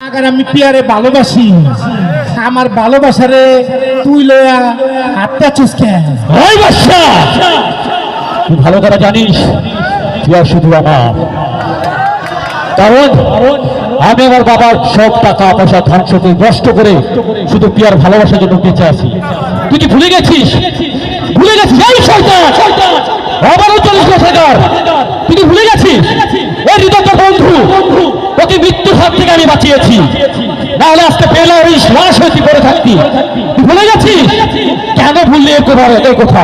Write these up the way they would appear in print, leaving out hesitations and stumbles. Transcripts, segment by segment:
Agar আমি পিয়ারে ভালোবাসি, আমার ভালোবাসারে তুই লয়া আত্মা চুসকে ওই বাচ্চা তুই ভালো করে জানিস পিয়া শুধু আমার, কারণ আমি আমার বাবার সব টাকা পয়সা ধন সম্পত্তি নষ্ট করে শুধু পিয়ার ভালোবাসার জন্য বেঁচে আছি। তুই কি ভুলে গেছিস? ভুলে গেছিস এই শয়তান আমারও 40 বছর তুই কি ভুলে গেছিস? ওই হৃদয় বন্ধু ওকে মৃত্যুর হাত থেকে আমি বাঁচিয়েছি, নাহলে আজকে পেলে ওই লাশ হইতে পড়ে থাকতি। তুই ভুলে গেছিস? কেন ভুললি একবার এই কথা?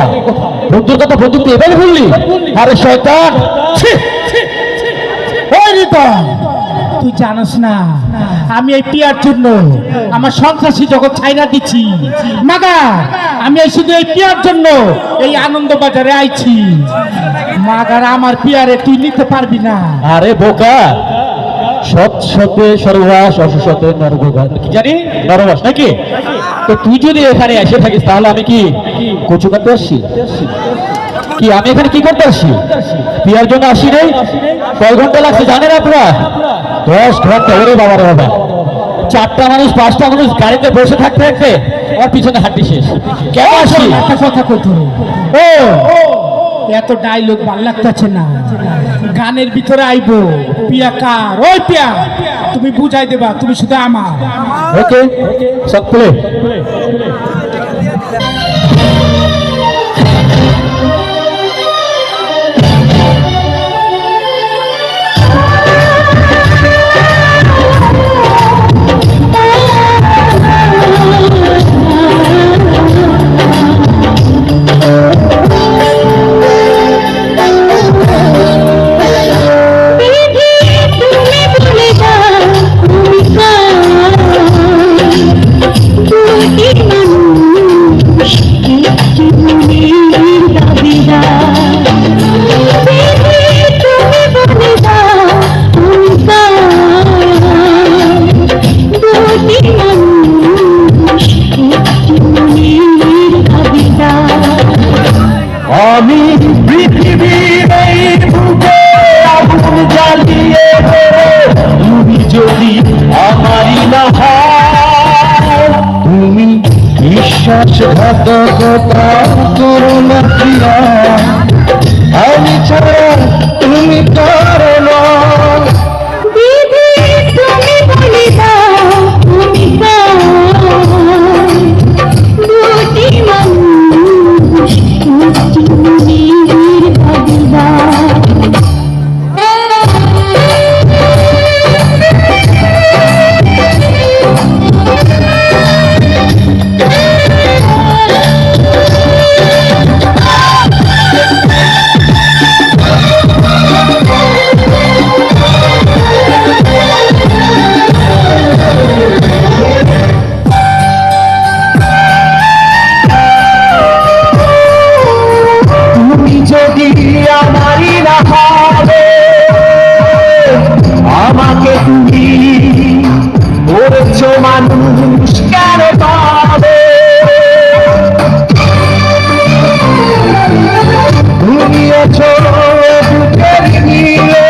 বন্ধুর কথা বন্ধু তুই এভাবে ভুললি? আরে শয়তান ওই হৃদয়, তুই জানিস না আমি এই পিয়ার জন্য আমার সন্ত্রাসী জগৎ ছাইরা দিচ্ছি। মাগা আমি এই শুধু এই পিয়ার জন্য এই আনন্দ বাজারে আইছি। মাগার আমার পিয়ারে তুই নিতে পারবি না। আরে বোকা, সৎ সতে সর্ববাস অসতে নরবাস কি জানি নরবাস নাকি? তো তুই যদি এখানে এসে থাকিস তাহলে আমি কি কচু কাটতে আসছি? কি আমি এখানে কি করতে আসছি? পিয়ার জন্য আসি রে। কয় ঘন্টা লাগছে জানেন আপনারা? 10 ঘন্টা। ওরে বাবা রে বাবা, 4টা মানুষ 5টা মানুষ গাড়িতে বসে থাকতে থাকতে ওর পিছনে হাঁটি শেষ। কেন আসি? একটা কথা কইতো, ও এত ডায়লগ ভাল লাগতেছে না। গানের ভিতরে আইবো পিয়া কার, ওই পিয়া তুমি বুঝাই দেবা তুমি শুধু আমার। ওকে সব প্লে। আমি পৃথিবীর এই বুকে আগুন জ্বালিয়ে তুমি যদি আমারই না হও, তুমি বিশ্বাসঘাতকতা করো না প্রিয়া, আমি ছাড়া তুমি কারো না। আমাকে তুমি বলেছো মানুষ কেন পাবে, তুমি আছো বুকের নিয়ে,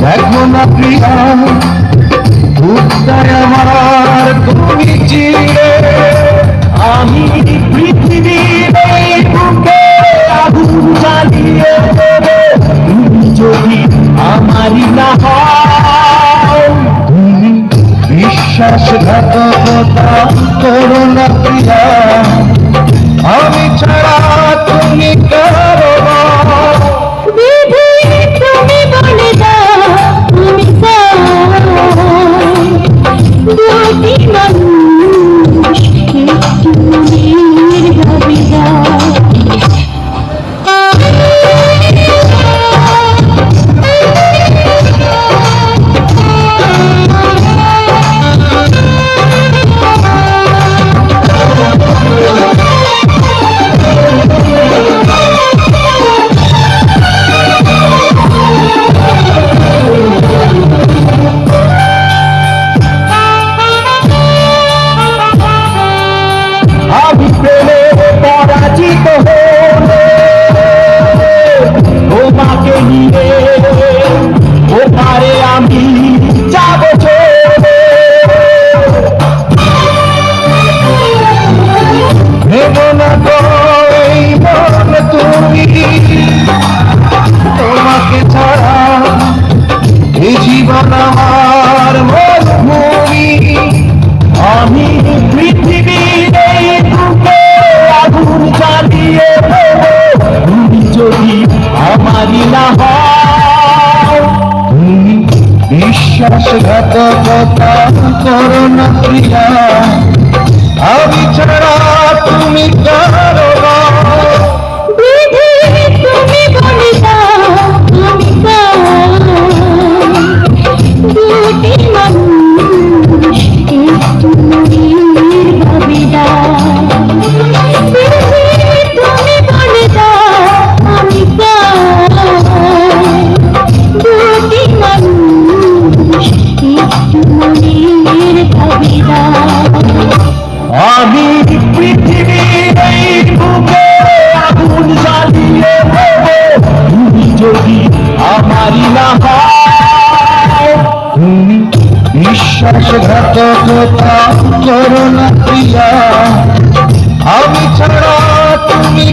দেখো না প্রিয়া বুকটায় আমার তুমি চিরে। আমি পৃথিবীর এই বুকে আগুন জ্বালিয়ে দেবে, তুমি যদি আমারই না হও, তুমি বিশ্বাসঘাতকতা করো না প্রিয়া, আমি ছাড়া তুমি কারো না। তুমি বলে দাও তুমি দুটি মানুষ তুমি ভাবি দাও। বিশ্বাসঘাতকতা করো না প্রিয়া, আমি ছাড়া তুমি কারো না। বিধি তুমি বলে দাও আমি কার, দুটি মানুষ একটু মনের ভাবিদার। বিধি তুমি বলে দাও আমি কার, দুটি মানুষ একটু মনের ভাবিদার। আমি পৃথিবীর এই বুকে আগুন জ্বালিয়ে দেব, তুমি যদি আমারই না হও। তুমি বিশ্বাসঘাতকতা করো না প্রিয়া, আমি ছাড়া তুমি